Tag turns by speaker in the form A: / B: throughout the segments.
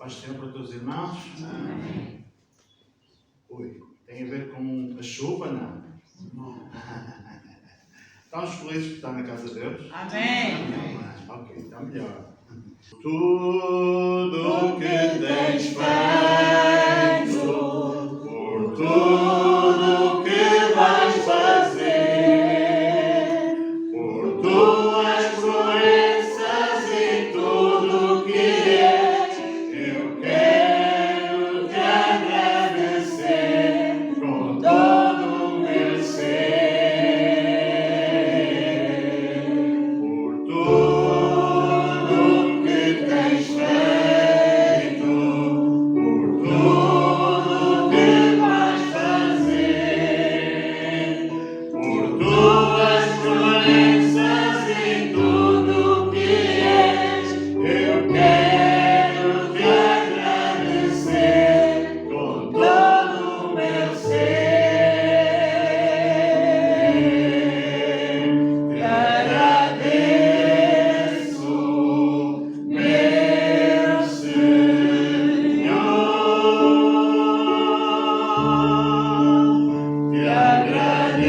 A: Paz do Senhor para todos os irmãos. Ui, tem a ver com a chuva, não? Estamos felizes por estar na casa de Deus?
B: Amém.
A: Ok, está melhor. Tudo que tens feito, por tudo que vais fazer, por tuas proezas e tudo que és, eu quero te agradecer com todo o meu ser. Por tudo que tens feito, por tudo que vais fazer, por tuas proezas e tudo que és, eu quero te agradecer com todo o meu ser. Te agradeço, meu Senhor. Te agradeço,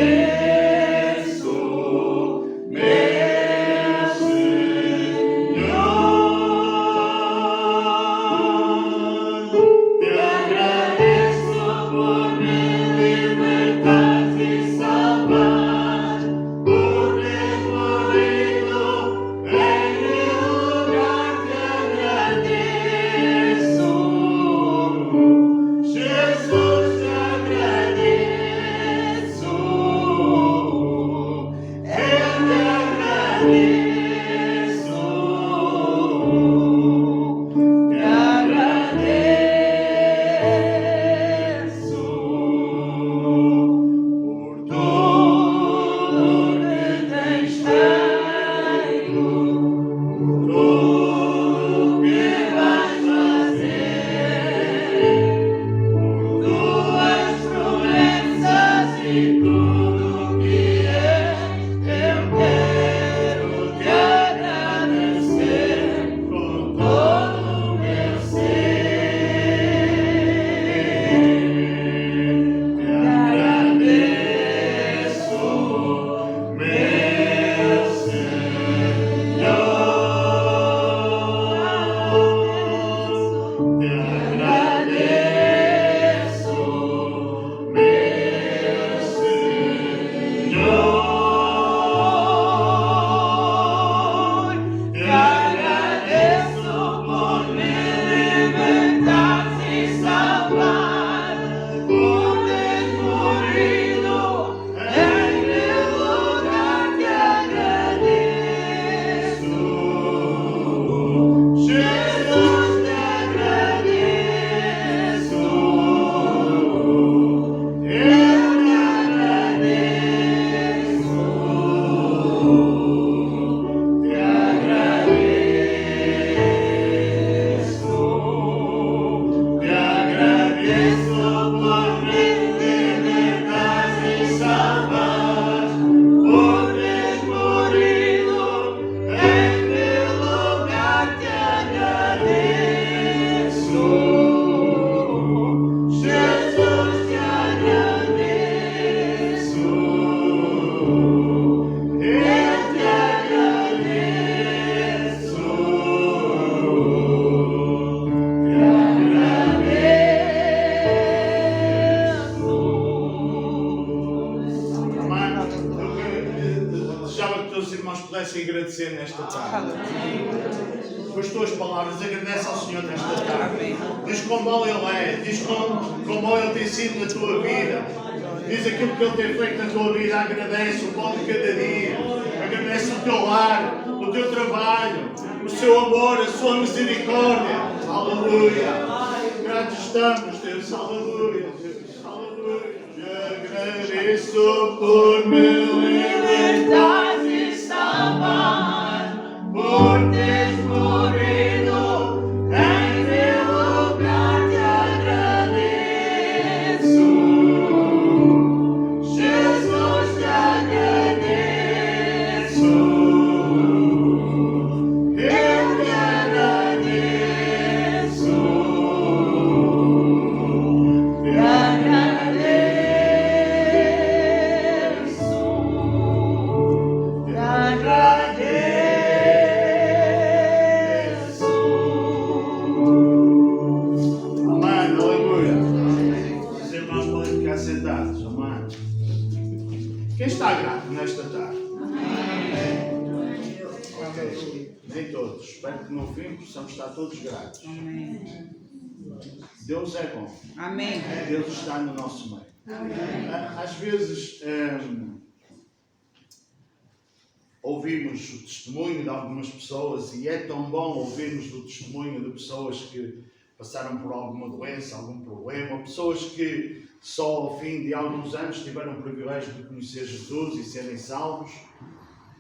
A: meu Senhor. Te agradeço por me libertar e salvar, por ter morrido em meu lugar. Te agradeço, Jesus, te agradeço, eu te agradeço, te agradeço por tudo que tens feito, por tudo que vais fazer, por tuas promessas e tudo que és, eu quero te agradecer com todo o meu ser. Te agradeço, meu Senhor. Te agradeço, meu Senhor. Te agradeço por me libertar e salvar, por ter morrido em meu lugar. Te agradeço, Jesus, te agradeço, eu te agradeço, te agradeço por me libertar e salvar, por ter morrido em meu lugar. Te agradeço, Jesus, te agradeço, eu te agradeço, te agradeço. Amém? Eu desejava que todos os irmãos pudessem agradecer nesta tarde. Com as tuas palavras, agradece ao Senhor nesta tarde. Diz quão bom Ele é, diz quão bom Ele tem sido na tua vida. Diz aquilo que Ele tem feito na tua vida. Agradece o pão de cada dia. Agradece o teu lar, o teu trabalho, o seu amor, a sua misericórdia. Aleluia. Gratos estamos, Deus. Aleluia, Deus. Aleluia. Te agradeço por me libertar e salvar, por teres morrido em meu lugar. Te agradeço, Jesus, te agradeço, eu te agradeço. espero que no fim possamos estar todos gratos.
B: Amém.
A: Deus é bom.
B: Amém.
A: Deus está no nosso meio.
B: Amém.
A: Às vezes ouvimos o testemunho de algumas pessoas e é tão bom ouvirmos o testemunho de pessoas que passaram por alguma doença, algum problema, pessoas que só ao fim de alguns anos tiveram o privilégio de conhecer Jesus e serem salvos.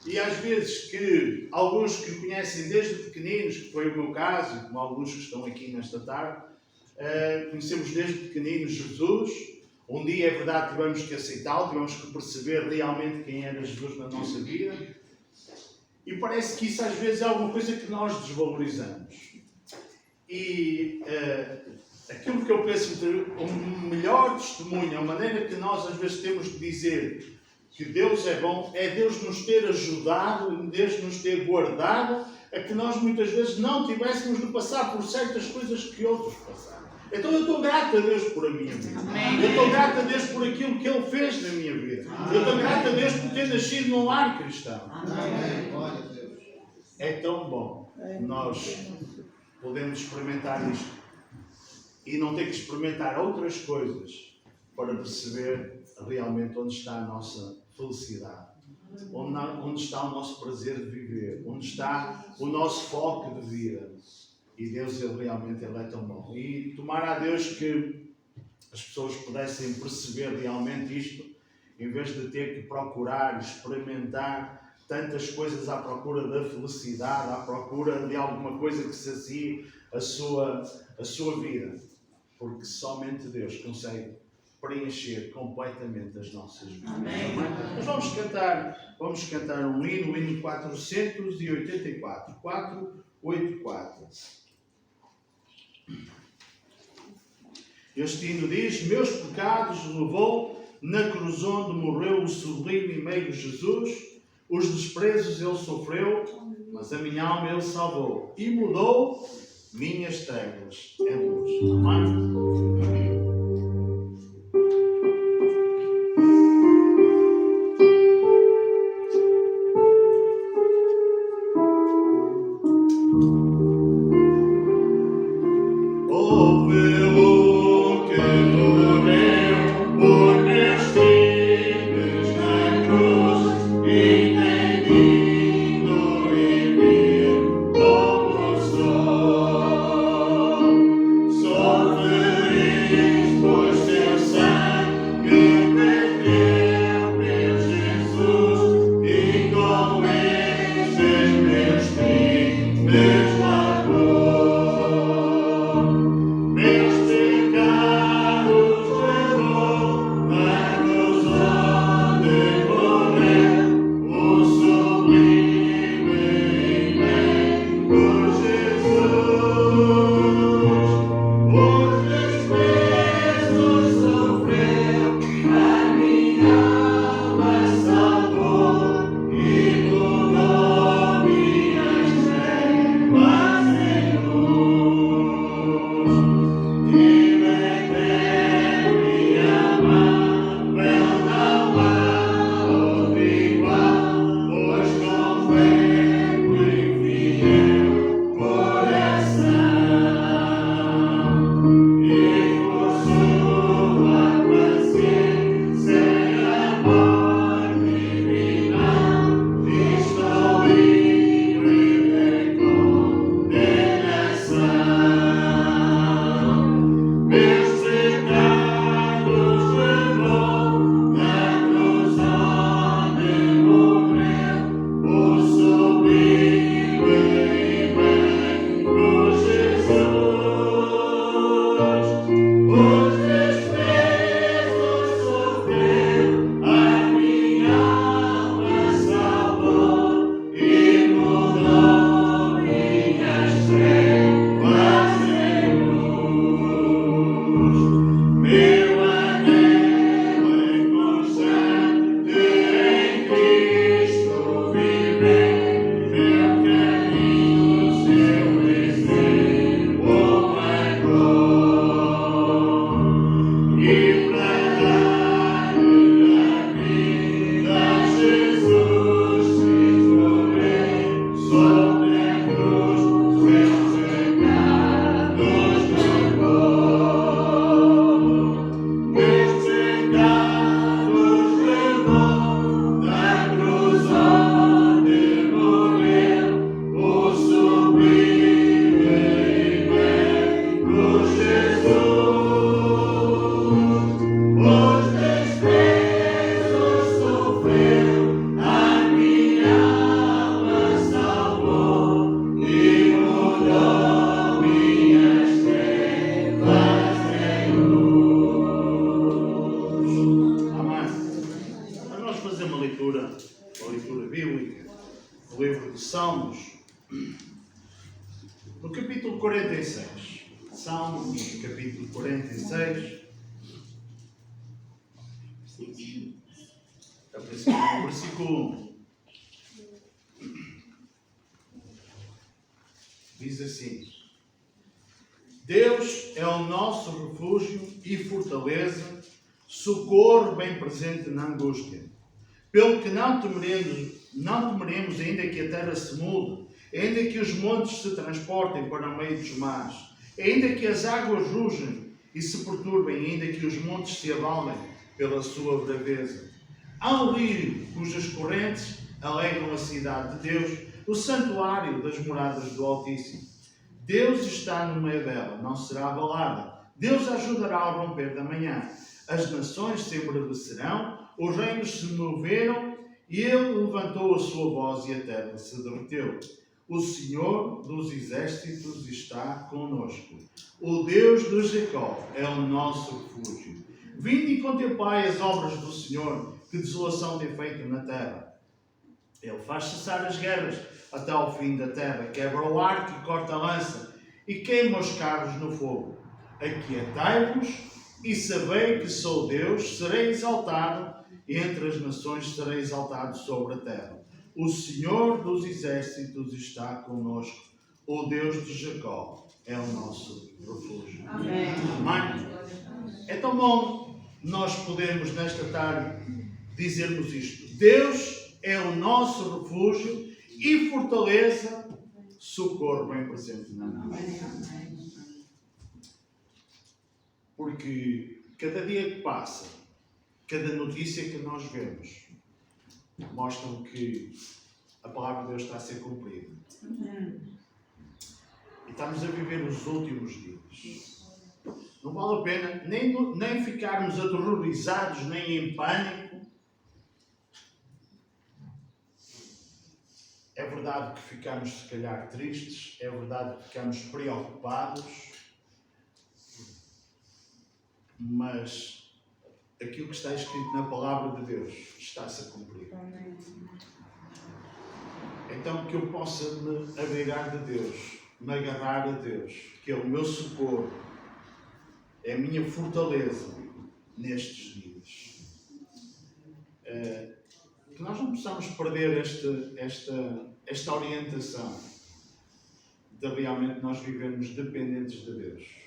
A: E às vezes que alguns que o conhecem desde pequeninos, que foi o meu caso, e como alguns que estão aqui nesta tarde, conhecemos desde pequeninos Jesus. Um dia, é verdade, tivemos que aceitá-lo, tivemos que perceber realmente quem era Jesus na nossa vida. E parece que isso às vezes é alguma coisa que nós desvalorizamos. E aquilo que eu penso que o melhor testemunho, a maneira que nós às vezes temos de dizer que Deus é bom, é Deus nos ter ajudado, Deus nos ter guardado, a que nós muitas vezes não tivéssemos de passar por certas coisas que outros passaram. Então eu estou grato a Deus por a minha vida.
B: Amém.
A: Eu estou grato a Deus por aquilo que Ele fez na minha vida. Eu estou grato a Deus por ter nascido num lar cristão.
C: Amém.
A: É tão bom nós podemos experimentar isto e não ter que experimentar outras coisas para perceber realmente onde está a nossa felicidade, onde está o nosso prazer de viver, onde está o nosso foco de vida. E Deus, Ele é tão bom. E tomara a Deus que as pessoas pudessem perceber realmente isto, em vez de ter que procurar, experimentar tantas coisas à procura da felicidade, à procura de alguma coisa que sacie a sua vida. Porque somente Deus consegue preencher completamente as nossas vidas.
B: Amém.
A: Nós vamos cantar um hino, o hino 484. 484. Este hino diz: meus pecados levou na cruz onde morreu o sublime e meio Jesus, os desprezos ele sofreu, mas a minha alma ele salvou e mudou minhas trevas em luz. Amém?
D: Sofrer
A: o livro de Salmos, no capítulo 46. Salmos, capítulo 46. A princípio, no versículo 1. Diz assim: Deus é o nosso refúgio e fortaleza, socorro bem presente na angústia. Pelo que não temeremos ainda que a terra se mude, ainda que os montes se transportem para o meio dos mares, ainda que as águas rugem e se perturbem, ainda que os montes se abalem pela sua braveza. Há um rio cujas correntes alegram a cidade de Deus, o santuário das moradas do Altíssimo. Deus está no meio dela, não será abalada. Deus a ajudará ao romper da manhã. As nações se embrandecerão, os reinos se moveram, e ele levantou a sua voz e a terra se derreteu. O Senhor dos exércitos está conosco. O Deus de Jacó é o nosso refúgio. Vinde e contemplai as obras do Senhor, que desolação tem feito na terra. Ele faz cessar as guerras até ao fim da terra, quebra o arco e corta a lança, e queima os carros no fogo. Aquietai-vos e sabei que sou Deus, serei exaltado, e entre as nações serei exaltado sobre a terra. O Senhor dos exércitos está conosco. O Deus de Jacó é o nosso refúgio.
B: Amém.
A: Amém? É tão bom nós podermos nesta tarde dizermos isto. Deus é o nosso refúgio e fortaleza, socorro bem presente na angústia. Porque cada dia que passa, cada notícia que nós vemos, mostram que a palavra de Deus está a ser cumprida. E estamos a viver os últimos dias. Não vale a pena nem ficarmos aterrorizados, nem em pânico. É verdade que ficamos, se calhar, tristes. É verdade que ficamos preocupados. Mas aquilo que está escrito na palavra de Deus está-se a cumprir. Então que eu possa me abrigar de Deus, me agarrar a Deus, que é o meu socorro, é a minha fortaleza nestes dias. Que nós não possamos perder esta orientação de realmente nós vivermos dependentes de Deus.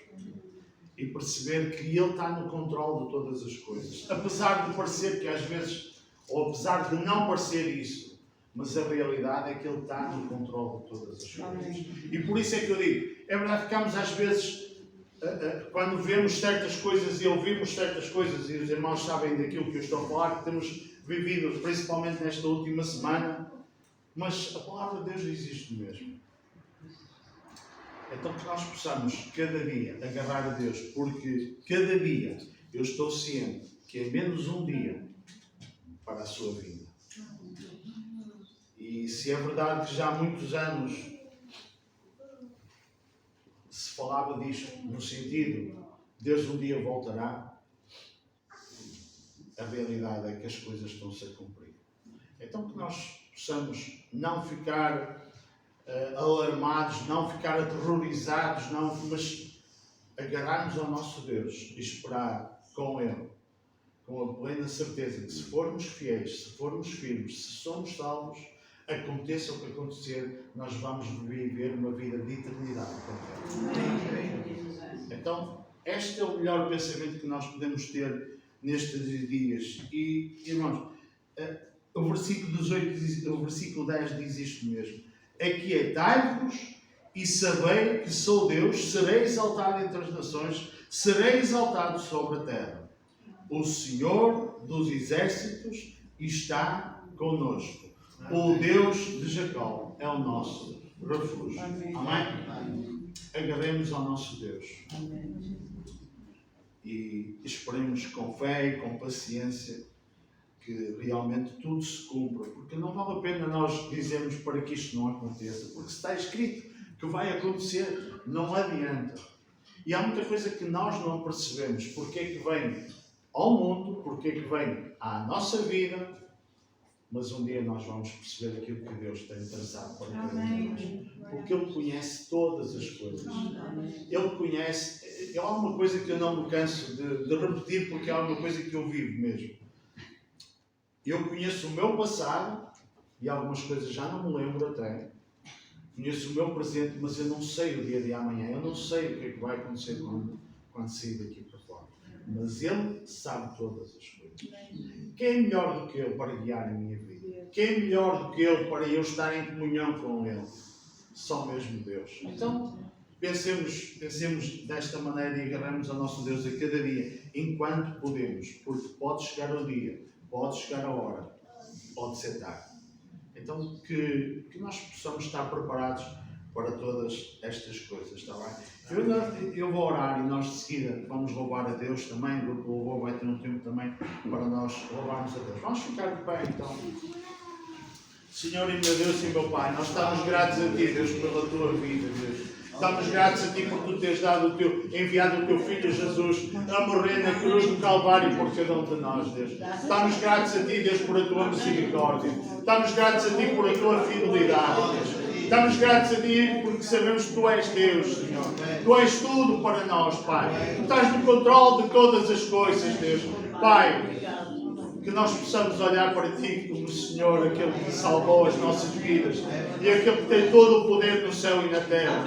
A: E perceber que Ele está no controle de todas as coisas. Apesar de parecer que às vezes, ou apesar de não parecer isso, mas a realidade é que Ele está no controle de todas as coisas. E por isso é que eu digo, é verdade que ficamos às vezes, quando vemos certas coisas e ouvimos certas coisas, e os irmãos sabem daquilo que eu estou a falar, que temos vivido, principalmente nesta última semana, mas a palavra de Deus existe mesmo. Então que nós possamos cada dia agarrar a Deus, porque cada dia eu estou ciente que é menos um dia para a sua vida. E se é verdade que já há muitos anos se falava disto no sentido Deus um dia voltará, a realidade é que as coisas estão-se a cumprir. Então que nós possamos não ficar alarmados, não ficar aterrorizados, mas agarrar-nos ao nosso Deus e esperar com Ele, com a plena certeza que se formos fiéis, se formos firmes, se somos salvos, aconteça o que acontecer, nós vamos viver uma vida de eternidade com Ele. Então, este é o melhor pensamento que nós podemos ter nestes dias. E, irmãos, o versículo 18, o versículo 10 diz isto mesmo. Aquietai-vos e sabei que sou Deus, serei exaltado entre as nações, serei exaltado sobre a terra. O Senhor dos exércitos está conosco. O Deus de Jacó é o nosso refúgio. Amém? Amém? Agarremos ao nosso Deus. Amém. E esperemos com fé e com paciência que realmente tudo se cumpra, porque não vale a pena nós dizermos para que isto não aconteça, porque se está escrito que vai acontecer, não adianta. E há muita coisa que nós não percebemos, porque é que vem ao mundo, porque é que vem à nossa vida, mas um dia nós vamos perceber aquilo que Deus tem traçado para cada um de nós. Porque Ele conhece todas as coisas. Ele conhece. Há uma coisa que eu não me canso de repetir, porque há uma coisa que eu vivo mesmo. Eu conheço o meu passado, e algumas coisas já não me lembro até. Conheço o meu presente, mas eu não sei o dia de amanhã. Eu não sei o que é que vai acontecer quando sair daqui para fora. Mas Ele sabe todas as coisas. Quem é melhor do que Ele para guiar a minha vida? Quem é melhor do que Ele para eu estar em comunhão com Ele? Só mesmo Deus. Então, pensemos desta maneira e agarramos ao nosso Deus a cada dia, enquanto podemos. Porque pode chegar o dia, pode chegar a hora, pode ser tarde. Então, que nós possamos estar preparados para todas estas coisas, está bem? Eu vou orar e nós de seguida vamos louvar a Deus também. O grupo louvor vai ter um tempo também para nós louvarmos a Deus. Vamos ficar de pé então. Senhor e meu Deus e meu Pai, nós estamos gratos a Ti, Deus, pela Tua vida, Deus. Estamos gratos a Ti por Tu teres enviado o Teu Filho Jesus a morrer na cruz do Calvário por cada um de nós, Deus. Estamos gratos a Ti, Deus, por a Tua misericórdia. Estamos gratos a Ti por a Tua fidelidade, Deus. Estamos gratos a Ti porque sabemos que Tu és Deus, Senhor. Tu és tudo para nós, Pai. Tu estás no controle de todas as coisas, Deus. Pai, que nós possamos olhar para Ti como Senhor, aquele que salvou as nossas vidas e aquele que tem todo o poder no céu e na terra.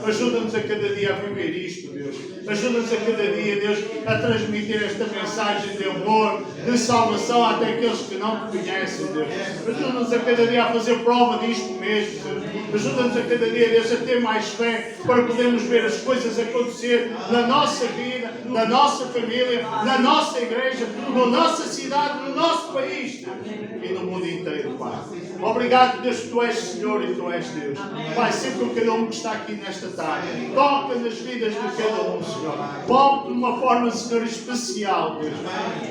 A: Ajuda-nos a cada dia a viver isto, Deus. Ajuda-nos a cada dia, Deus, a transmitir esta mensagem de amor, de salvação até aqueles que não Te conhecem, Deus. Ajuda-nos a cada dia a fazer prova disto mesmo, Deus. Ajuda-nos a cada dia, Deus, a ter mais fé para podermos ver as coisas acontecer na nossa vida, na nossa família, na nossa igreja, na nossa cidade, no nosso país, Deus, e no mundo inteiro, Pai. Obrigado, Deus, que Tu és Senhor e Tu és Deus. Pai, sempre com cada um que está aqui nesta tarde, toca nas vidas de cada um, Senhor. Toca de uma forma, Senhor, especial, Deus.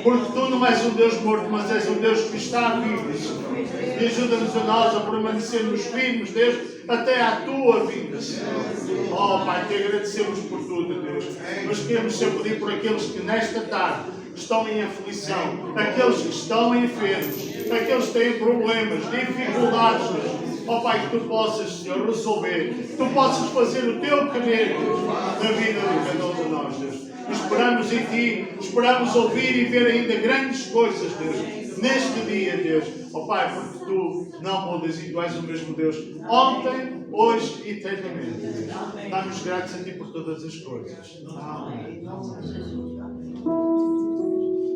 A: Porque Tu não és um Deus morto, mas és um Deus que está vivo, Senhor. E ajuda-nos a nós a permanecermos firmes, Deus, até à Tua vida, Senhor. Oh, Pai, Te agradecemos por tudo, Deus. Mas queremos sempre pedir por aqueles que nesta tarde estão em aflição, aqueles que estão enfermos, aqueles que têm problemas, dificuldades, Deus. Oh Pai, que Tu possas, Senhor, resolver, que Tu possas fazer o Teu querer, Deus, na vida de cada um de nós, Deus. Esperamos em Ti, esperamos ouvir e ver ainda grandes coisas, Deus, neste dia, Deus. Oh Pai, porque Tu não mudas e Tu és o mesmo Deus, ontem, hoje e eternamente, Deus. Dá-nos graças a Ti por todas as coisas. Amém.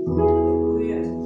B: Give me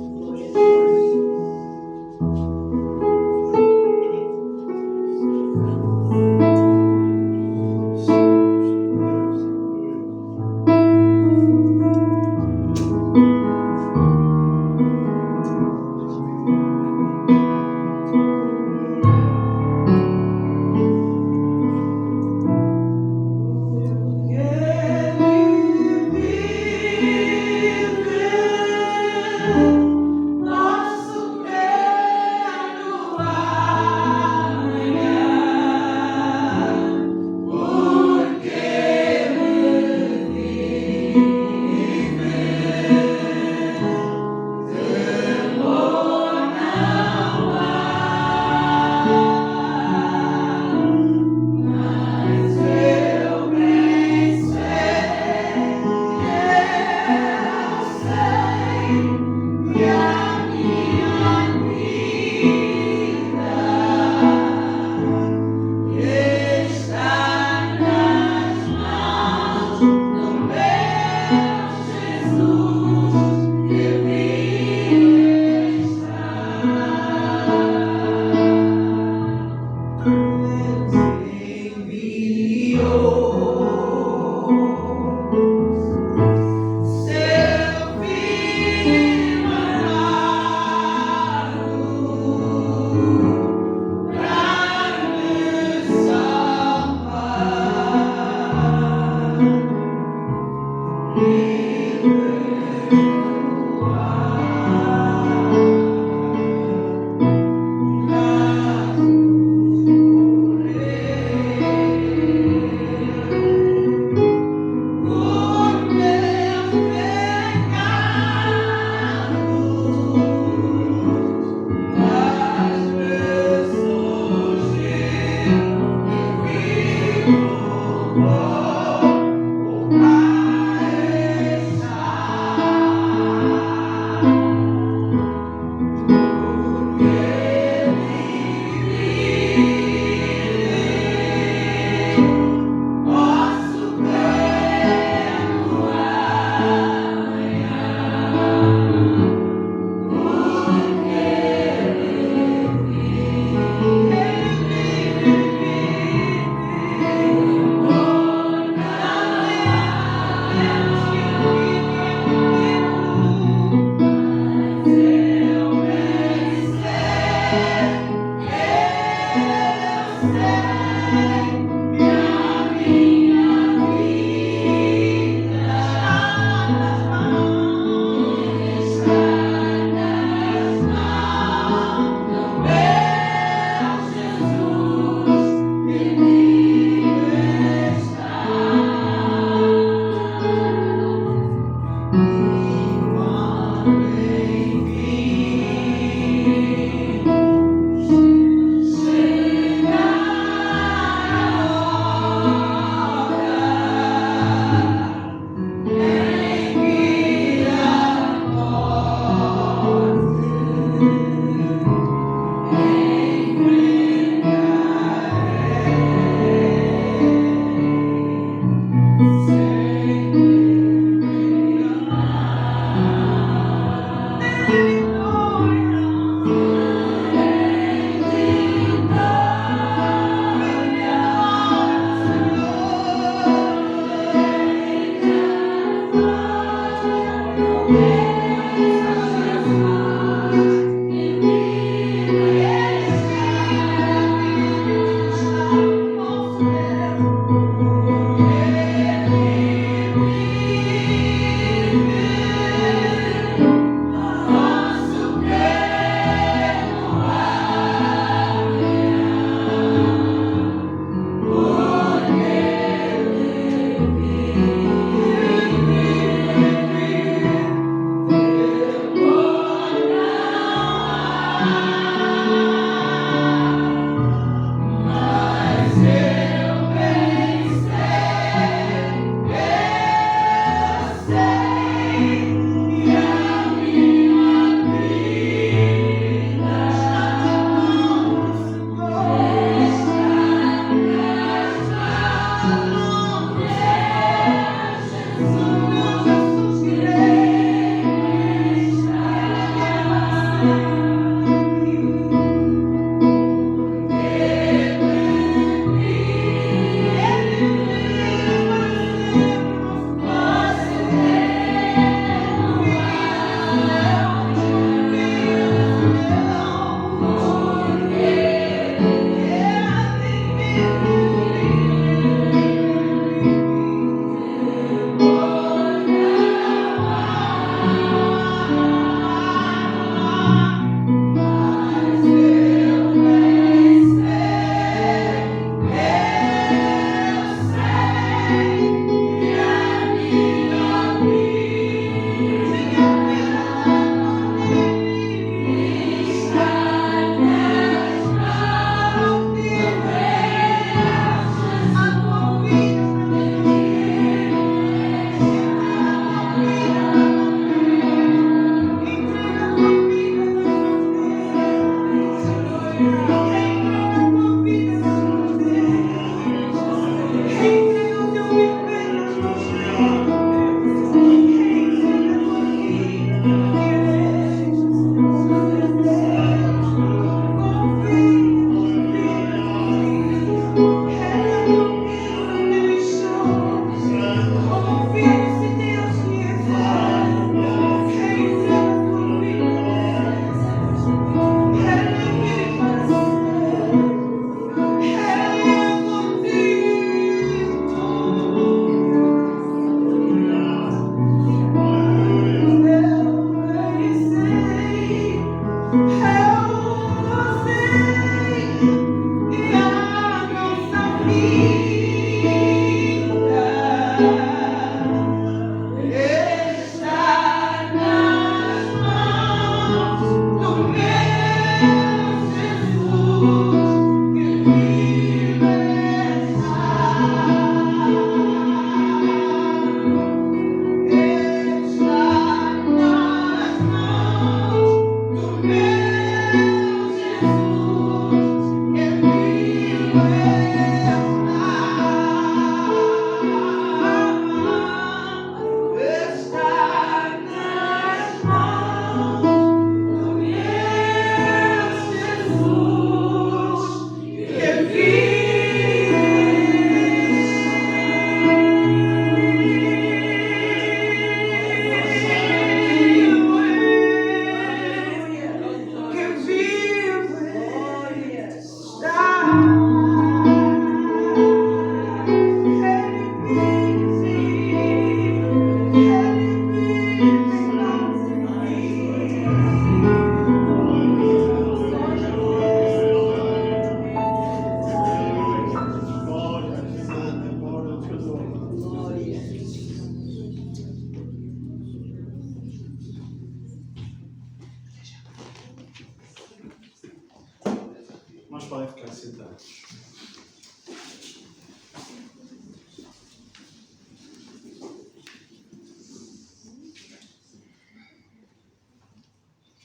A: Deus.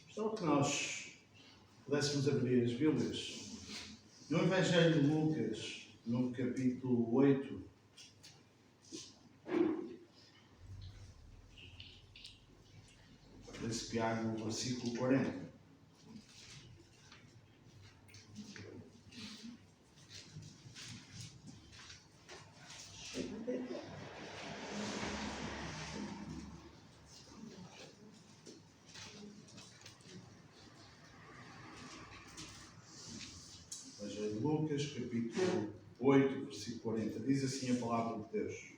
A: Gostava que nós pudéssemos abrir as Bíblias no Evangelho de Lucas, no capítulo 8. Para-se pegar no versículo 40. Evangelho de Lucas, capítulo 8, versículo 40. Diz assim a palavra de Deus.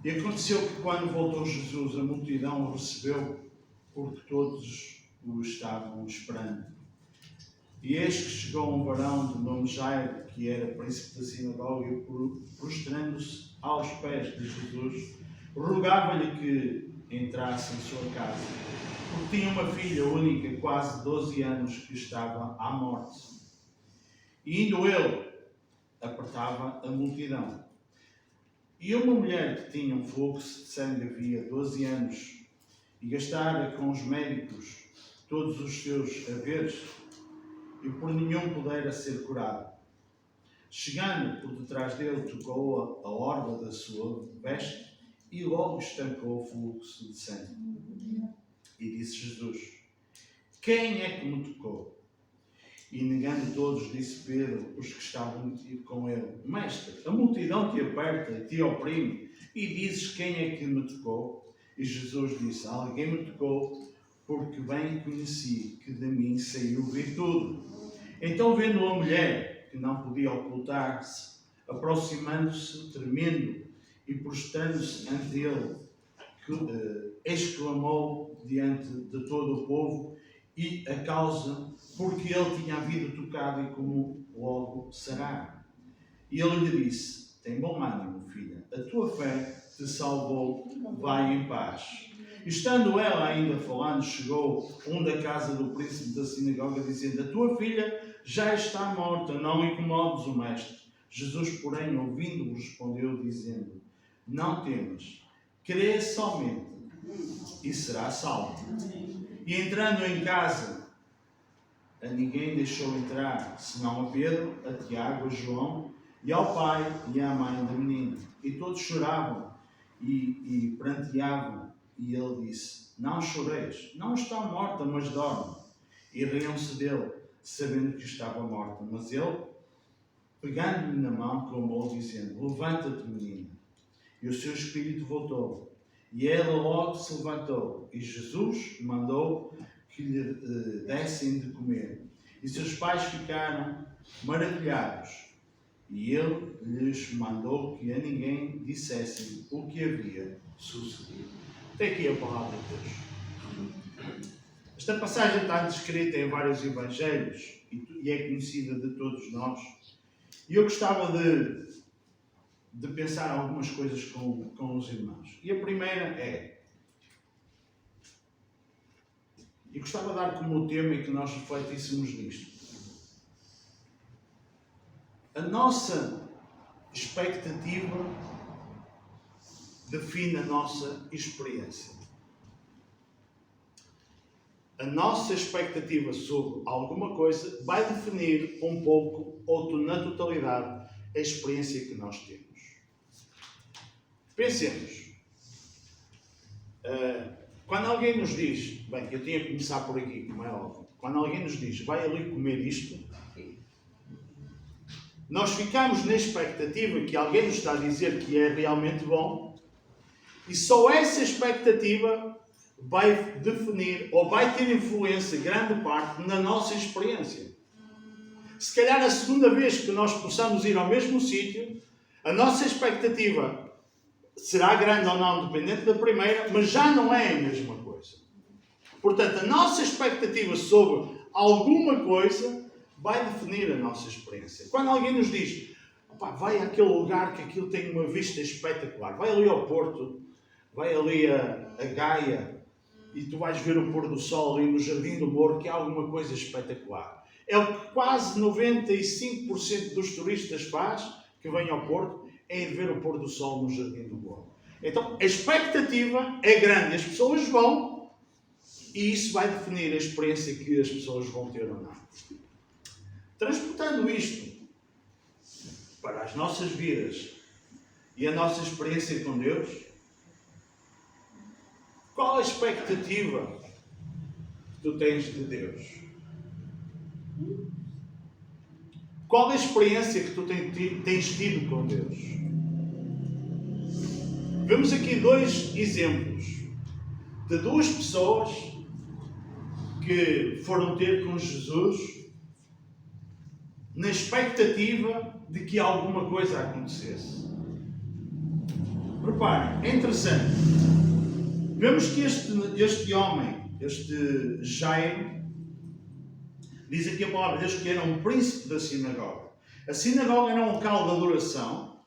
A: E aconteceu que quando voltou Jesus, a multidão o recebeu, porque todos o estavam esperando. E eis que chegou um varão de nome Jairo, que era príncipe da sinagoga, e prostrando-se aos pés de Jesus, rogava-lhe que entrasse em sua casa, porque tinha uma filha única, quase 12 anos, que estava à morte. E indo ele, apertava a multidão. E uma mulher que tinha um fluxo de sangue havia 12 anos, e gastara com os médicos todos os seus haveres, e por nenhum pudera ser curado. Chegando por detrás dele, tocou a orla da sua veste, e logo estancou o fluxo de sangue. E disse Jesus: quem é que me tocou? E negando todos, disse Pedro, os que estavam com ele: Mestre, a multidão te aperta e te oprime, e dizes: quem é que me tocou? E Jesus disse: alguém me tocou, porque bem conheci que de mim saiu virtude. Então, vendo a mulher, que não podia ocultar-se, aproximando-se, tremendo e prostrando-se ante ele, exclamou diante de todo o povo e a causa porque ele tinha havido tocado e como logo sarara. E ele lhe disse: tem bom ânimo, filha, a tua fé te salvou, vai em paz. E estando ela ainda falando, chegou um da casa do príncipe da sinagoga, dizendo: a tua filha já está morta, não incomodes o mestre. Jesus, porém, ouvindo-o, respondeu, dizendo: não temas, crê somente e será salvo. E entrando em casa, a ninguém deixou entrar, senão a Pedro, a Tiago, a João, e ao pai e à mãe da menina. E todos choravam e pranteavam. E ele disse: não choreis, não está morta, mas dorme. E riam-se dele, sabendo que estava morta. Mas ele, pegando-lhe na mão, clamou, dizendo: levanta-te, menina. E o seu espírito voltou. E ela logo se levantou. E Jesus mandou que lhe dessem de comer. E seus pais ficaram maravilhados. E ele lhes mandou que a ninguém dissessem o que havia sucedido. Até aqui a palavra de Deus. Esta passagem está descrita em vários evangelhos e é conhecida de todos nós. E eu gostava de pensar algumas coisas com os irmãos. E a primeira é, e gostava de dar como tema e que nós refletíssemos nisto: a nossa expectativa define a nossa experiência. A nossa expectativa sobre alguma coisa vai definir um pouco ou na totalidade a experiência que nós temos. Pensemos. Quando alguém nos diz, bem, eu tinha que começar por aqui, como é óbvio. Quando alguém nos diz, vai ali comer isto, nós ficamos na expectativa que alguém nos está a dizer que é realmente bom, e só essa expectativa vai definir ou vai ter influência, grande parte, na nossa experiência. Se calhar a segunda vez que nós possamos ir ao mesmo sítio, a nossa expectativa será grande ou não, dependente da primeira, mas já não é a mesma coisa. Portanto, a nossa expectativa sobre alguma coisa vai definir a nossa experiência. Quando alguém nos diz, vai àquele lugar que aquilo tem uma vista espetacular, vai ali ao Porto, vai ali a Gaia, e tu vais ver o pôr do sol ali no Jardim do Morro, que é alguma coisa espetacular. É o que quase 95% dos turistas faz, que vêm ao Porto, é ir ver o pôr do sol no Jardim do Bom. Então, a expectativa é grande. As pessoas vão e isso vai definir a experiência que as pessoas vão ter ou não. Transportando isto para as nossas vidas e a nossa experiência com Deus, qual a expectativa que tu tens de Deus? Qual a experiência que tu tens tido com Deus? Vemos aqui dois exemplos de duas pessoas que foram ter com Jesus na expectativa de que alguma coisa acontecesse. Reparem, é interessante. Vemos que este homem, este Jairo, diz aqui a palavra de Deus que era um príncipe da sinagoga. A sinagoga era um local de adoração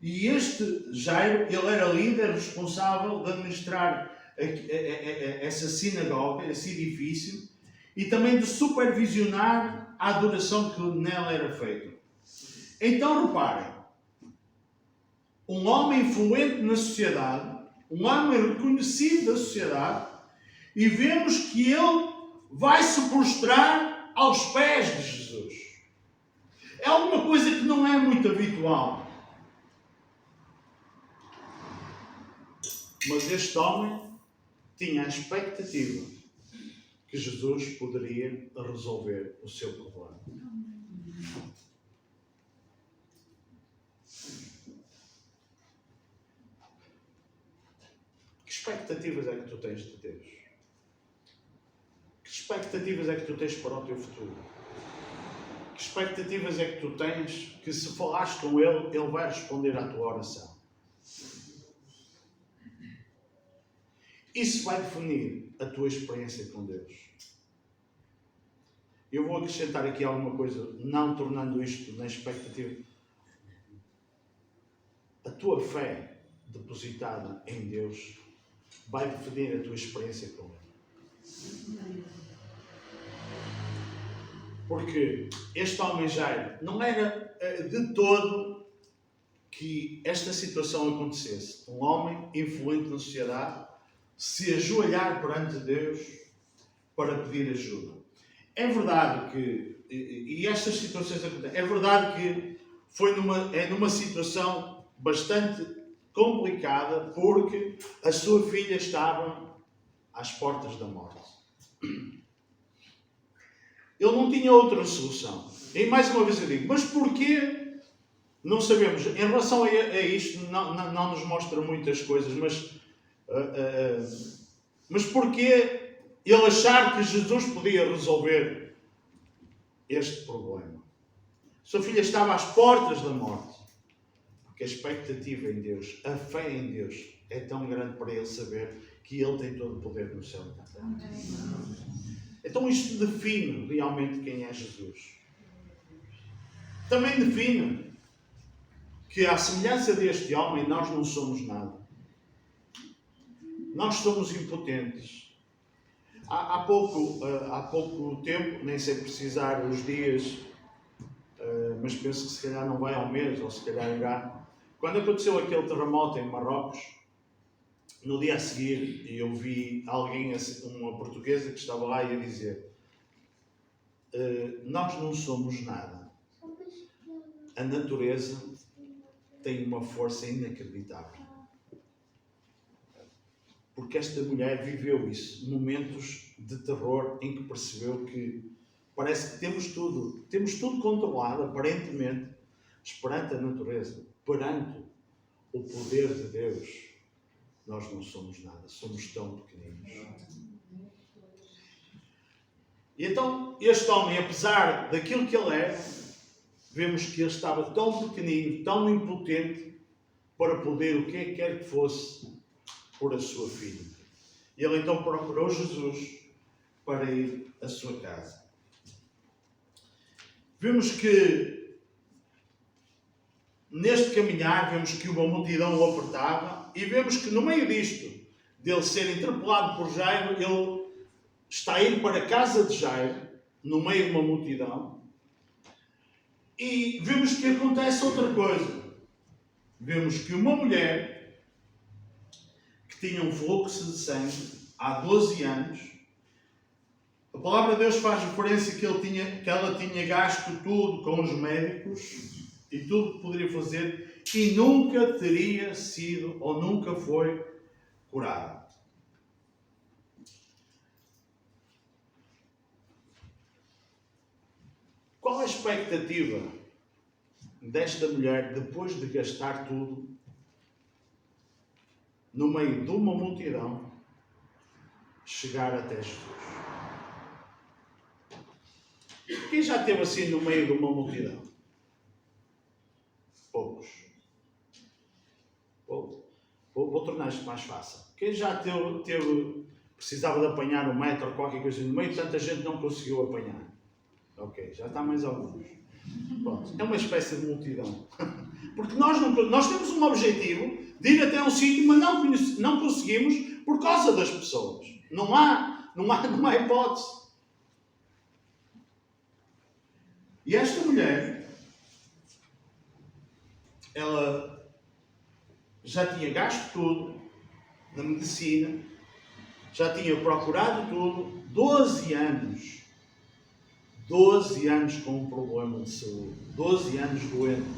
A: e este Jairo, ele era líder responsável de administrar essa sinagoga, esse edifício, e também de supervisionar a adoração que nela era feita. Então reparem, um homem influente na sociedade, um homem reconhecido da sociedade, e vemos que ele vai se prostrar aos pés de Jesus. É alguma coisa que não é muito habitual. Mas este homem tinha a expectativa que Jesus poderia resolver o seu problema. Que expectativas é que tu tens de Deus? Que expectativas é que tu tens para o teu futuro? Que expectativas é que tu tens que, se falares com Ele, Ele vai responder à tua oração? Isso vai definir a tua experiência com Deus. Eu vou acrescentar aqui alguma coisa, não tornando isto na expectativa. A tua fé depositada em Deus vai definir a tua experiência com Ele. Porque este homem Jairo não era de todo que esta situação acontecesse. Um homem influente na sociedade se ajoelhar perante Deus para pedir ajuda. É verdade que, e estas situações acontecem, é verdade que foi numa situação bastante complicada, porque a sua filha estava às portas da morte. Ele não tinha outra solução. E mais uma vez eu digo, mas porquê? Não sabemos. Em relação a isto, não nos mostra muitas coisas, mas porquê ele achar que Jesus podia resolver este problema? Sua filha estava às portas da morte. Porque a expectativa em Deus, a fé em Deus, é tão grande para ele saber que ele tem todo o poder no céu e na terra. Então isto define realmente quem é Jesus. Também define que, à semelhança deste homem, nós não somos nada. Nós somos impotentes. Há pouco tempo, nem sei precisar os dias, mas penso que se calhar não vai ao mês, ou se calhar irá. Quando aconteceu aquele terremoto em Marrocos, no dia a seguir, eu vi alguém, uma portuguesa, que estava lá e a dizer: nós não somos nada. A natureza tem uma força inacreditável. Porque esta mulher viveu isso, momentos de terror em que percebeu que parece que temos tudo controlado, aparentemente, perante a natureza, perante o poder de Deus. Nós não somos nada, somos tão pequeninos. E então, este homem, apesar daquilo que ele era, vemos que ele estava tão pequenino, tão impotente, para poder o que quer que fosse por a sua filha. E ele então procurou Jesus para ir à sua casa. Vemos que neste caminhar, vemos que uma multidão o apertava, e vemos que no meio disto, dele ser interpelado por Jairo, ele está a ir para a casa de Jairo, no meio de uma multidão, e vemos que acontece outra coisa. Vemos que uma mulher que tinha um fluxo de sangue há 12 anos, a palavra de Deus faz referência que ela tinha gasto tudo com os médicos e tudo que poderia fazer e nunca teria sido ou nunca foi curada. Qual a expectativa desta mulher depois de gastar tudo no meio de uma multidão chegar até Jesus? Quem já esteve assim no meio de uma multidão? Poucos. Vou tornar isto mais fácil. Quem já precisava de apanhar um metro ou qualquer coisa no meio, tanta gente não conseguiu apanhar. Ok, já está mais alguns. Pronto, é uma espécie de multidão. Porque nós temos um objetivo de ir até um sítio, mas não conseguimos por causa das pessoas. Não há hipótese. E esta mulher, ela já tinha gasto tudo na medicina, já tinha procurado tudo, 12 anos com um problema de saúde, 12 anos doente,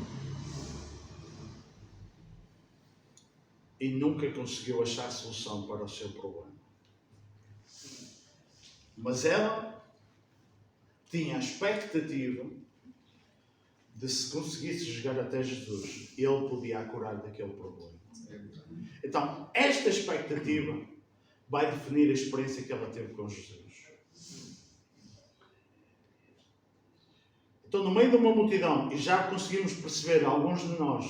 A: e nunca conseguiu achar solução para o seu problema. Mas ela tinha a expectativa de, se conseguisse chegar até Jesus, ele podia a curar daquele problema. Então, esta expectativa vai definir a experiência que ela teve com Jesus. Então, no meio de uma multidão, e já conseguimos perceber, alguns de nós,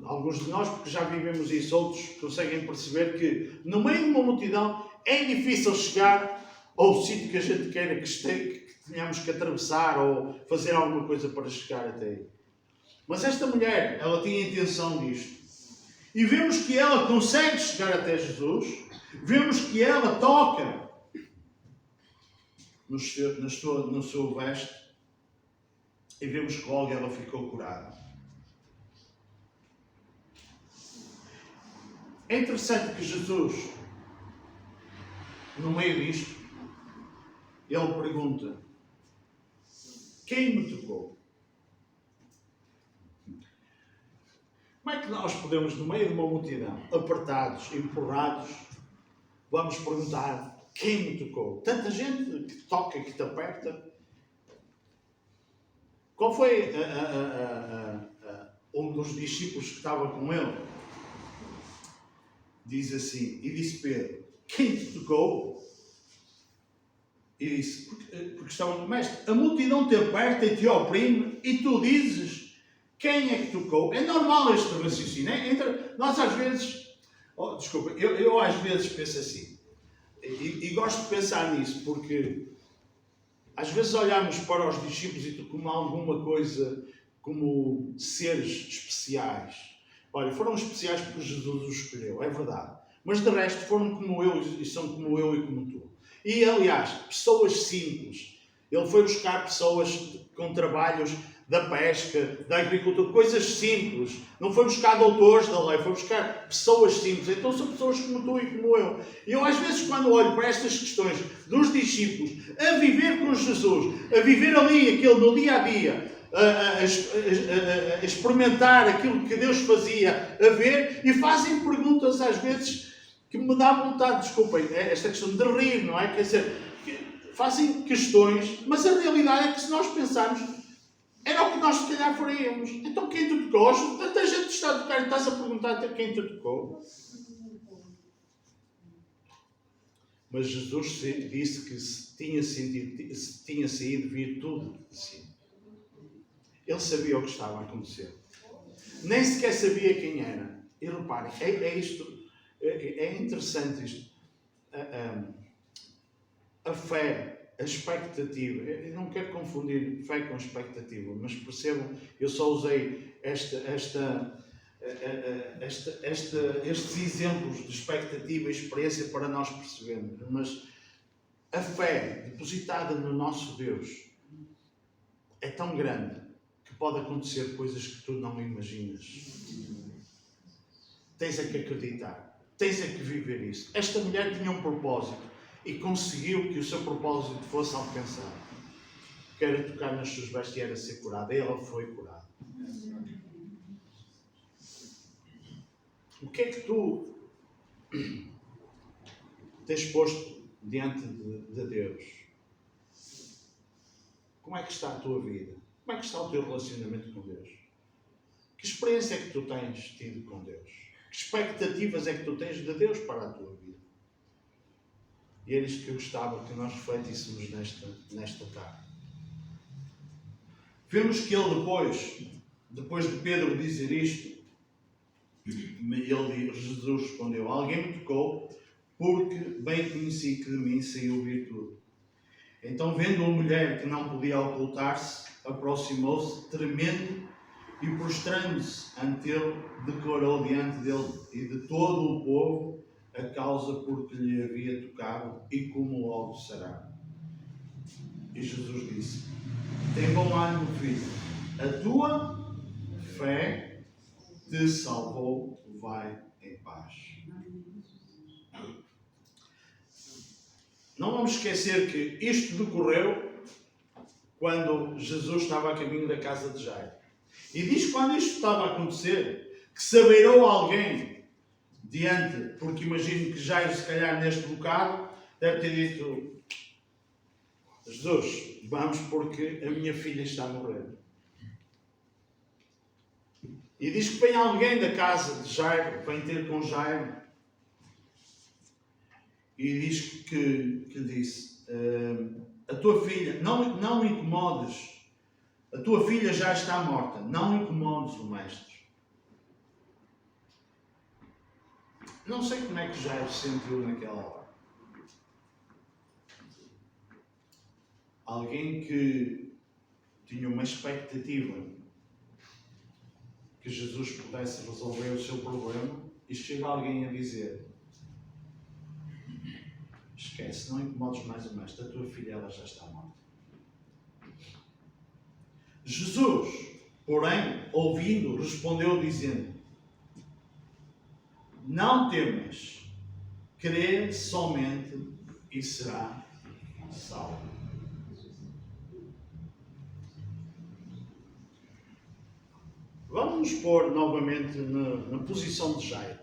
A: alguns de nós, porque já vivemos isso, outros conseguem perceber que no meio de uma multidão é difícil chegar ao sítio que a gente queira que tenhamos que atravessar ou fazer alguma coisa para chegar até aí. Mas esta mulher, ela tinha intenção disto. E vemos que ela consegue chegar até Jesus, vemos que ela toca no seu veste, e vemos que logo ela ficou curada. É interessante que Jesus, no meio disto, ele pergunta: quem me tocou? Como é que nós podemos, no meio de uma multidão, apertados, empurrados, vamos perguntar quem me tocou? Tanta gente que te toca, que te aperta. Qual foi um dos discípulos que estava com ele? Diz assim, e disse Pedro: quem te tocou? E disse: porque estava no mestre. A multidão te aperta e te oprime e tu dizes: quem é que tocou? É normal este raciocínio. Nós às vezes, eu às vezes penso assim, e gosto de pensar nisso, porque às vezes olhamos para os discípulos e como alguma coisa, como seres especiais. Olha, foram especiais porque Jesus os escolheu, é verdade. Mas de resto foram como eu e são como eu e como tu. E aliás, pessoas simples. Ele foi buscar pessoas com trabalhos da pesca, da agricultura, coisas simples. Não foi buscar doutores da lei, foi buscar pessoas simples. Então são pessoas como tu e como eu. E eu às vezes, quando olho para estas questões dos discípulos, a viver com Jesus, a viver ali aquilo no dia a dia, a experimentar aquilo que Deus fazia, a ver, e fazem perguntas às vezes que me dá vontade, desculpem, esta questão de rir, não é? Quer dizer, fazem questões, mas a realidade é que se nós pensarmos, era o que nós se calhar faríamos. Então quem te tocou? Tanta gente está a tocar e estás a perguntar quem te tocou. Mas Jesus disse que se tinha saído virtude de si. Ele sabia o que estava a acontecer. Nem sequer sabia quem era. E reparem, é interessante isto. A fé, a expectativa. Eu não quero confundir fé com expectativa, mas percebam, eu só usei estes exemplos de expectativa e experiência para nós percebermos. Mas A fé depositada no nosso Deus é tão grande que pode acontecer coisas que tu não imaginas. Tens é que acreditar. Tens é que viver isso. Esta mulher tinha um propósito e conseguiu que o seu propósito fosse alcançado. Que era tocar nas suas vestes e era ser curada. E ela foi curada. O que é que tu tens posto diante de Deus? Como é que está a tua vida? Como é que está o teu relacionamento com Deus? Que experiência é que tu tens tido com Deus? Que expectativas é que tu tens de Deus para a tua vida? E era isto que eu gostava que nós refletíssemos nesta tarde. Vemos que ele depois de Pedro dizer isto, Jesus respondeu: alguém me tocou, porque bem conheci que de mim saiu virtude. Então, vendo a mulher que não podia ocultar-se, aproximou-se, tremendo e prostrando-se ante ele, declarou diante dele e de todo o povo a causa por que lhe havia tocado e como logo será. E Jesus disse: tem bom ânimo, filho, a tua fé te salvou, vai em paz. Não vamos esquecer que isto decorreu quando Jesus estava a caminho da casa de Jairo. E diz que quando isto estava a acontecer, que se abeirou alguém diante, porque imagino que Jairo, se calhar neste bocado, deve ter dito: Jesus, vamos porque a minha filha está a morrer. E diz que vem alguém da casa de Jairo, vem ter com Jairo, e diz que lhe disse: a tua filha, não incomodes, a tua filha já está morta, não incomodes o mestre. Não sei como é que Jairo se sentiu naquela hora. Alguém que tinha uma expectativa que Jesus pudesse resolver o seu problema, e chega alguém a dizer: esquece, não incomodes mais o mestre, a tua filha ela já está morta. Jesus, porém, ouvindo, respondeu dizendo: não temas, crê somente e será salvo. Vamos nos pôr novamente na posição de Jairo.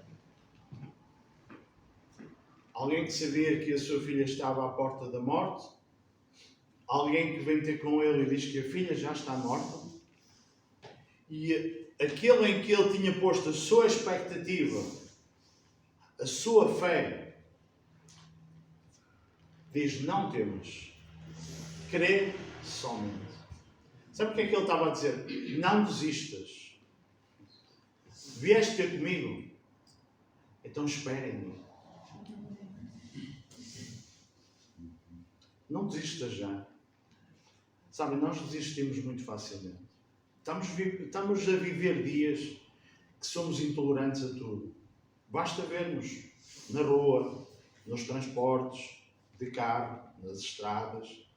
A: Alguém que sabia que a sua filha estava à porta da morte. Alguém que vem ter com ele e diz que a filha já está morta. E aquele em que ele tinha posto a sua expectativa, a sua fé, diz: não temas, crê somente. Sabe o que é que ele estava a dizer? Não desistas. Vieste ter comigo? Então espera em mim. Não desistas já. Sabe, nós desistimos muito facilmente. Estamos a viver dias que somos intolerantes a tudo. Basta vermos na rua, nos transportes, de carro, nas estradas,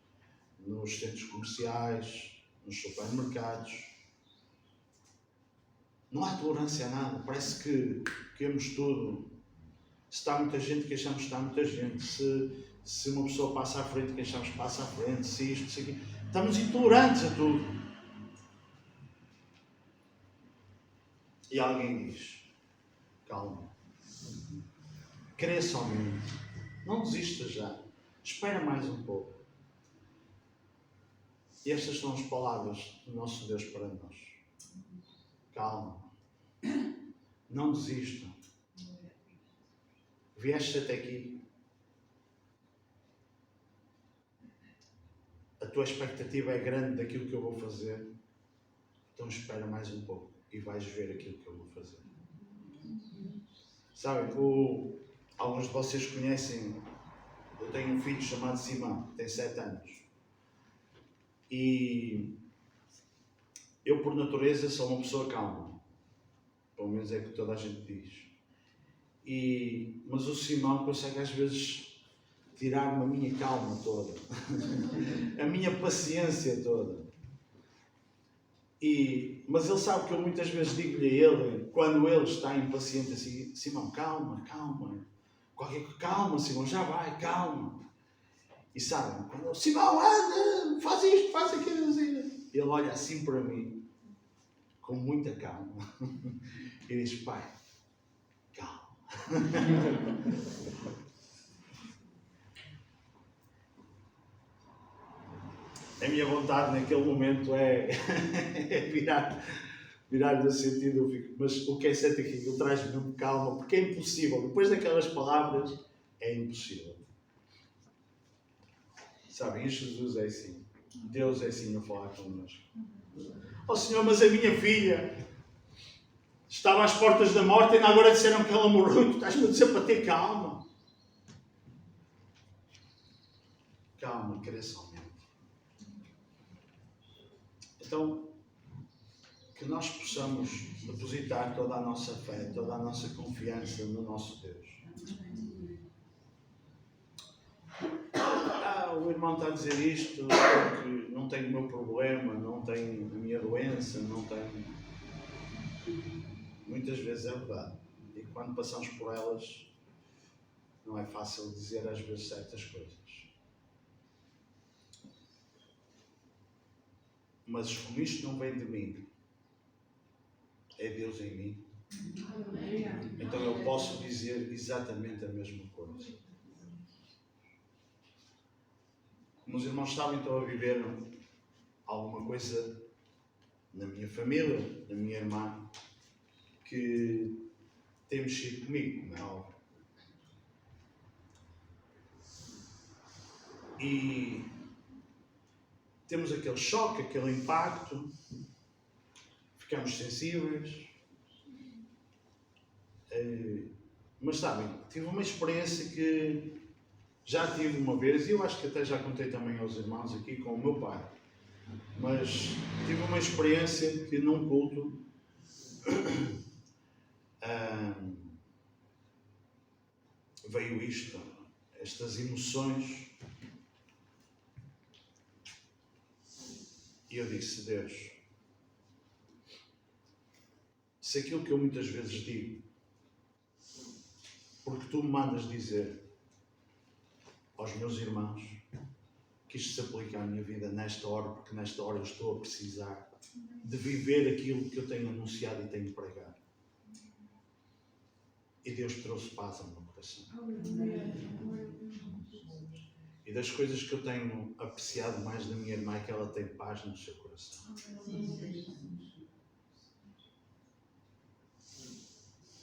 A: nos centros comerciais, nos supermercados. Não há tolerância a nada. Parece que queremos tudo. Se está muita gente, queixamos que está muita gente. Se uma pessoa passa à frente, queixamos que passa à frente. Se isto, se aquilo. Estamos intolerantes a tudo. E alguém diz: calma. Crê somente. Não desista já. Espera mais um pouco. E estas são as palavras do nosso Deus para nós. Calma. Não desista. Vieste até aqui. A tua expectativa é grande daquilo que eu vou fazer. Então espera mais um pouco e vais ver aquilo que eu vou fazer. Sabe, alguns de vocês conhecem, eu tenho um filho chamado Simão, que tem 7 anos. E eu, por natureza, sou uma pessoa calma. Pelo menos é o que toda a gente diz. Mas o Simão consegue às vezes
B: tirar-me a minha calma toda, a minha paciência toda. Mas ele sabe que eu muitas vezes digo-lhe a ele, quando ele está impaciente, assim: Simão, calma, calma, Simão, já vai, calma. E sabem, quando eu: Simão, anda, faz isto, faz aquilo, assim. Ele olha assim para mim, com muita calma, e diz: pai, calma. A minha vontade naquele momento é virar no sentido, eu fico, mas o que é certo é que ele traz-me mesmo calma, porque é impossível, depois daquelas palavras, é impossível. Sabem, Jesus é assim, Deus é assim a falar connosco. Oh Senhor, mas a minha filha estava às portas da morte e ainda agora disseram que ela morreu, tu estás-me a dizer para ter calma. Calma, cresça ao menos. Então, que nós possamos depositar toda a nossa fé, toda a nossa confiança no nosso Deus. O irmão está a dizer isto porque não tem o meu problema, não tem a minha doença, não tem... Muitas vezes é verdade. E quando passamos por elas, não é fácil dizer às vezes certas coisas. Mas como isto não vem de mim, é Deus em mim, então eu posso dizer exatamente a mesma coisa. Como os irmãos sabem, estou a viver alguma coisa na minha família, na minha irmã, que tem mexido comigo, não é óbvio. E temos aquele choque, aquele impacto, ficamos sensíveis. Mas sabem, tive uma experiência que já tive uma vez, e eu acho que até já contei também aos irmãos aqui com o meu pai. Mas tive uma experiência que num culto veio isto, estas emoções, e eu disse: Deus, se aquilo que eu muitas vezes digo, porque tu me mandas dizer aos meus irmãos que isto se aplica à minha vida nesta hora, porque nesta hora eu estou a precisar de viver aquilo que eu tenho anunciado e tenho pregado. E Deus trouxe paz ao meu coração. E das coisas que eu tenho apreciado mais da minha irmã é que ela tem paz no seu coração.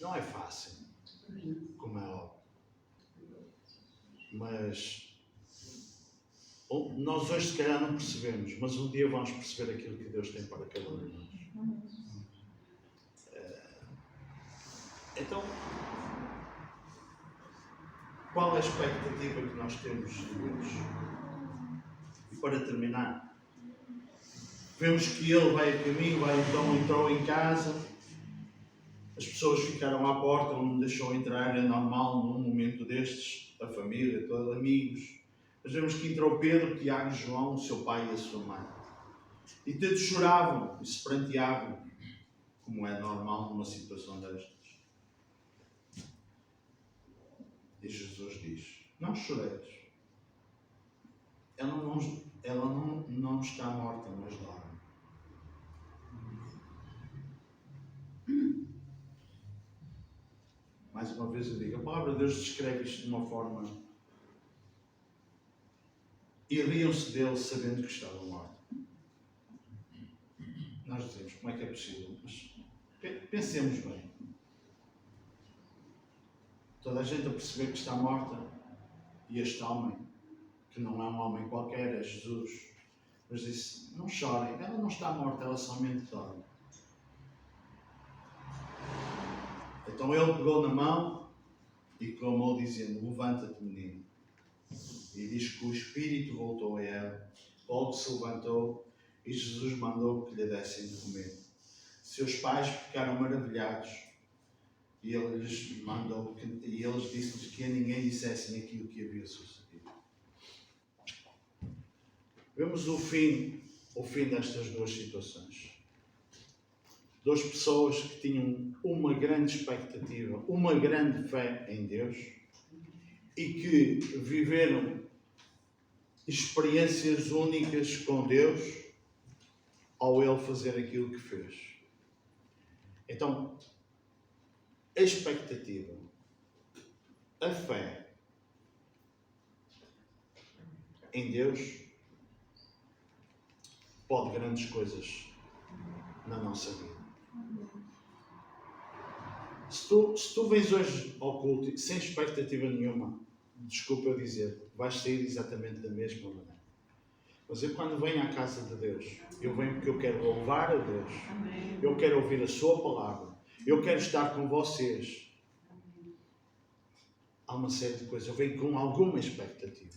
B: Não é fácil, como é óbvio. Mas nós hoje se calhar não percebemos, mas um dia vamos perceber aquilo que Deus tem para cada um de nós. Então, qual é a expectativa que nós temos de Deus? E para terminar, vemos que ele vai a caminho, entrou em casa, as pessoas ficaram à porta, não me deixou entrar, é normal num momento destes, a família, todos amigos. Mas vemos que entrou Pedro, Tiago e João, o seu pai e a sua mãe. E todos choravam e se pranteavam, como é normal numa situação destas. E Jesus diz: não choreis. Ela não está morta, mas dorme. Mais uma vez eu digo, a palavra de Deus descreve isto de uma forma... E riam-se dele sabendo que estava morto. Nós dizemos, como é que é possível? Mas pensemos bem. Toda a gente a perceber que está morta, e este homem, que não é um homem qualquer, é Jesus, mas disse: não chorem, ela não está morta, ela somente dorme. Então ele pegou na mão e clamou dizendo: levanta-te, menino. E diz que o espírito voltou a ela, logo se levantou e Jesus mandou que lhe dessem de comer. Seus pais ficaram maravilhados e ele lhes disseram que a ninguém dissessem aquilo que havia sucedido. vemos o fim destas duas situações. Duas pessoas que tinham uma grande expectativa, uma grande fé em Deus e que viveram experiências únicas com Deus ao Ele fazer aquilo que fez. Então, a expectativa, a fé em Deus pode grandes coisas na nossa vida. Se tu vens hoje ao culto sem expectativa nenhuma, desculpa eu dizer, vais sair exatamente da mesma maneira. Mas eu quando venho à casa de Deus, eu venho porque eu quero louvar a Deus. Amém. Eu quero ouvir a sua palavra. Eu quero estar com vocês. Há uma série de coisas. Eu venho com alguma expectativa.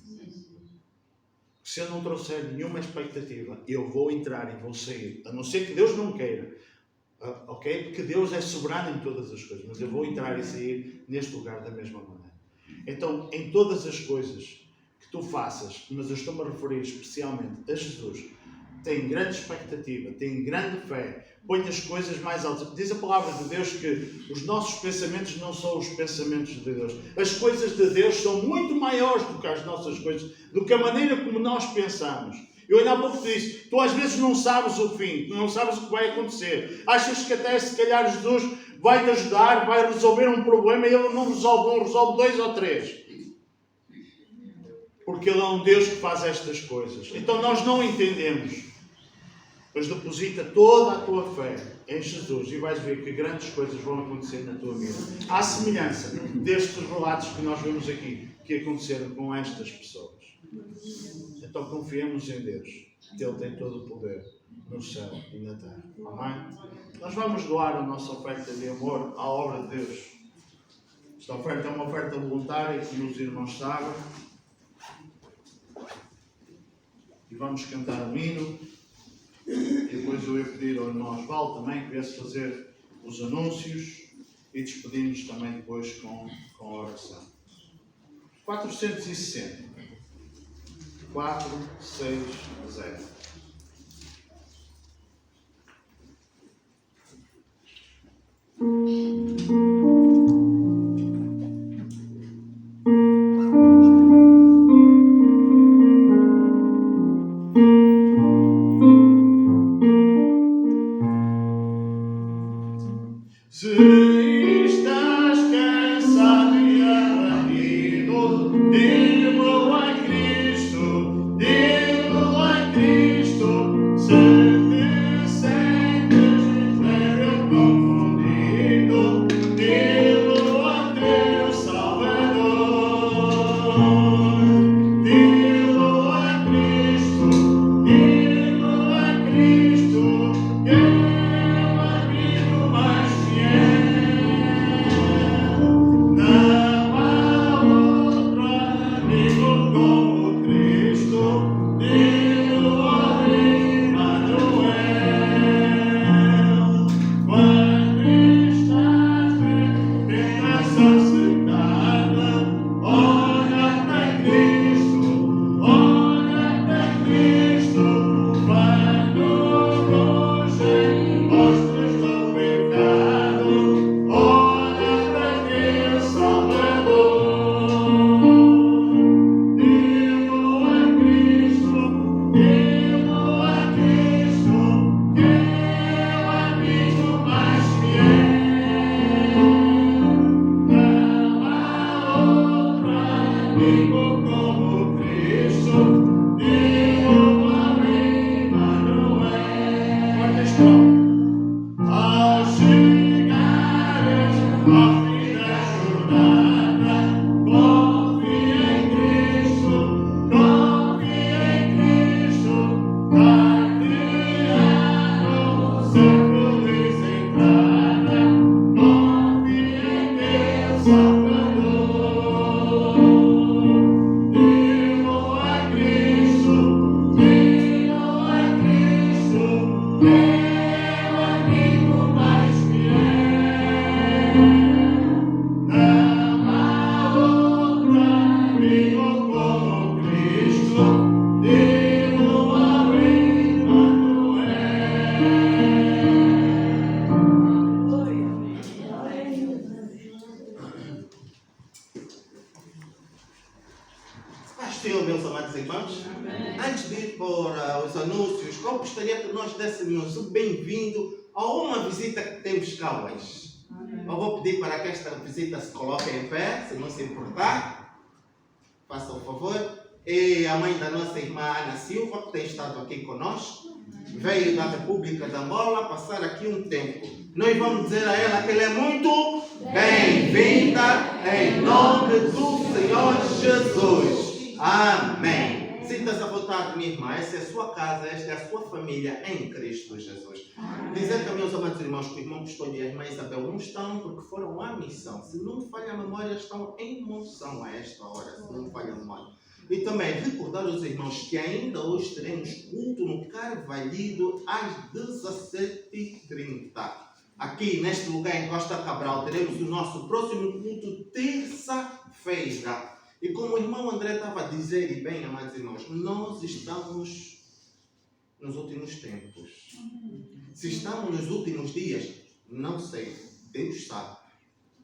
B: Se eu não trouxer nenhuma expectativa, eu vou entrar e vou sair. A não ser que Deus não queira. Ok? Porque Deus é soberano em todas as coisas. Mas eu vou entrar e sair neste lugar da mesma maneira. Então, em todas as coisas que tu faças, mas eu estou-me a referir especialmente a Jesus, tem grande expectativa, tem grande fé, põe as coisas mais altas. Diz a palavra de Deus que os nossos pensamentos não são os pensamentos de Deus. As coisas de Deus são muito maiores do que as nossas coisas, do que a maneira como nós pensamos. Eu ainda há pouco disse, tu às vezes não sabes o fim, tu não sabes o que vai acontecer. Achas que até se calhar Jesus vai-te ajudar, vai resolver um problema e Ele não resolve um, resolve 2 ou 3. Porque Ele é um Deus que faz estas coisas. Então nós não entendemos. Mas deposita toda a tua fé em Jesus e vais ver que grandes coisas vão acontecer na tua vida. À semelhança destes relatos que nós vemos aqui, que aconteceram com estas pessoas. Então confiemos em Deus, que Ele tem todo o poder no céu e na terra. Amém? Nós vamos doar a nossa oferta de amor à obra de Deus. Esta oferta é uma oferta voluntária, como os irmãos sabem. E vamos cantar o hino. E depois eu ia pedir ao irmão Osvaldo também que viesse fazer os anúncios e despedirmos também depois com a oração. 460. 460.
D: bem-vindo a uma visita que temos cá hoje. Eu vou pedir para que esta visita se coloque em pé, se não se importar. Faça o favor. E a mãe da nossa irmã Ana Silva, que tem estado aqui conosco, veio da República de Angola passar aqui um tempo. Nós vamos dizer a ela que ela é muito bem-vinda em nome do Senhor Jesus. Amém. Sinta-se à vontade, minha irmã. Essa é a sua casa, esta é a sua família em Cristo Jesus. Dizer também aos amados irmãos que o irmão Custódio e a irmã Isabel não estão porque foram à missão. Se não me falha a memória, estão em moção a esta hora, se não me falha a memória. E também recordar aos irmãos que ainda hoje teremos culto no Carvalhido às 17h30. Aqui neste lugar em Costa Cabral teremos o nosso próximo culto terça-feira. E como o irmão André estava a dizer, e bem, amados irmãos, nós estamos nos últimos tempos. Se estamos nos últimos dias, não sei, Deus sabe.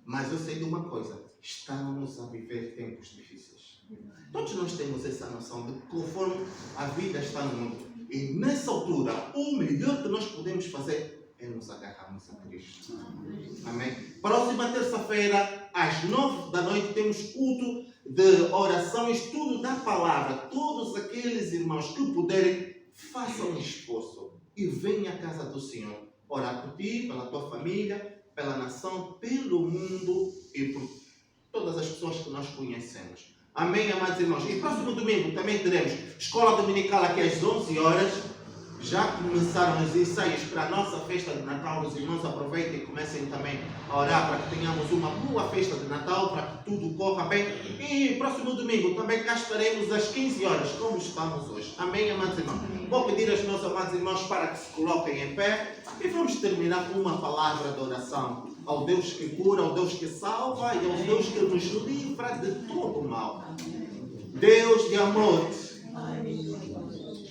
D: Mas eu sei de uma coisa, estamos a viver tempos difíceis. Todos nós temos essa noção de que conforme a vida está no mundo. E nessa altura, o melhor que nós podemos fazer é nos agarrarmos a Cristo. Amém? Próxima terça-feira, às 9 da noite, temos culto de oração e estudo da palavra. Todos aqueles irmãos que puderem, façam um esforço e venham à casa do Senhor. Orar por ti, pela tua família, pela nação, pelo mundo e por todas as pessoas que nós conhecemos. Amém, amados irmãos? E próximo domingo também teremos escola dominical aqui às 11 horas. Já começaram os ensaios para a nossa festa de Natal. Os irmãos aproveitem e comecem também a orar para que tenhamos uma boa festa de Natal, para que tudo corra bem. E próximo domingo também cá estaremos às 15 horas, como estamos hoje. Amém, amados irmãos? Vou pedir aos meus amados irmãos para que se coloquem em pé e vamos terminar com uma palavra de oração ao Deus que cura, ao Deus que salva e ao Deus que nos livra de todo o mal. Deus de amor.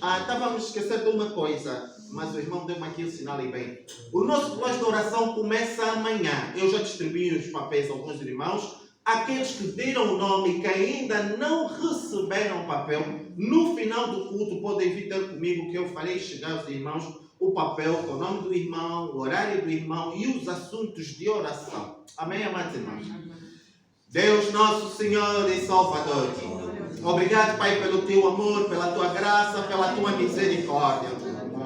D: Estávamos a esquecer de uma coisa, mas o irmão deu-me aqui o sinal e bem. O nosso plano de oração começa amanhã. Eu já distribuí os papéis a alguns irmãos. Aqueles que deram o nome e que ainda não receberam o papel, no final do culto podem vir ter comigo que eu farei chegar aos irmãos o papel com o nome do irmão, o horário do irmão e os assuntos de oração. Amém, amados irmãos? Deus nosso Senhor e Salvador, obrigado, Pai, pelo teu amor, pela tua graça, pela tua misericórdia.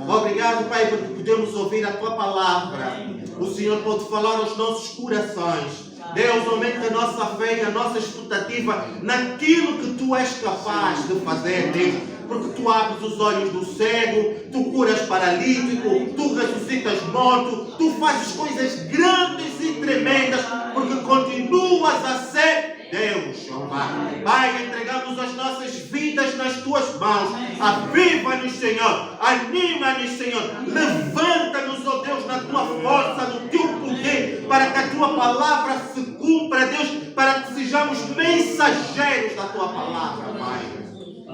D: Obrigado, Pai, porque podemos ouvir a tua palavra. O Senhor pode falar aos nossos corações. Deus, aumenta a nossa fé e a nossa expectativa naquilo que tu és capaz de fazer, Deus. Porque tu abres os olhos do cego, tu curas paralítico, tu ressuscitas morto, tu fazes coisas grandes e tremendas, porque continuas a ser Deus, Jeová. Pai, entregamos as nossas vidas nas tuas mãos. Aviva-nos, Senhor. Anima-nos, Senhor. Levanta-nos, ó Deus, na tua força, no teu poder, para que a tua palavra se cumpra, Deus, para que sejamos mensageiros da tua palavra, Pai.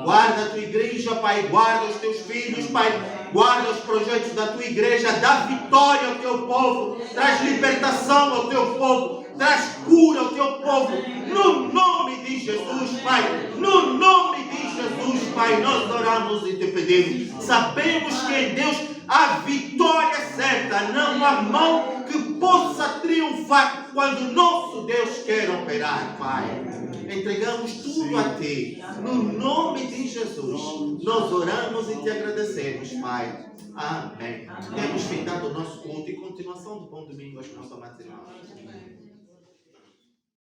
D: Guarda a tua igreja, Pai. Guarda os teus filhos, Pai. Guarda os projetos da tua igreja. Dá vitória ao teu povo. Traz libertação ao teu povo. Traz cura ao teu povo. No nome de Jesus, Pai. No nome de Jesus, Pai. Nós oramos e te pedimos. Sabemos que em Deus a vitória é certa. Não há mão que possa triunfar quando nosso Deus quer operar, Pai. Entregamos tudo a Ti. No nome de Jesus, nós oramos e Te agradecemos, Pai. Amém. Temos findado o nosso culto e continuação do bom domingo aos nossos amados irmãos.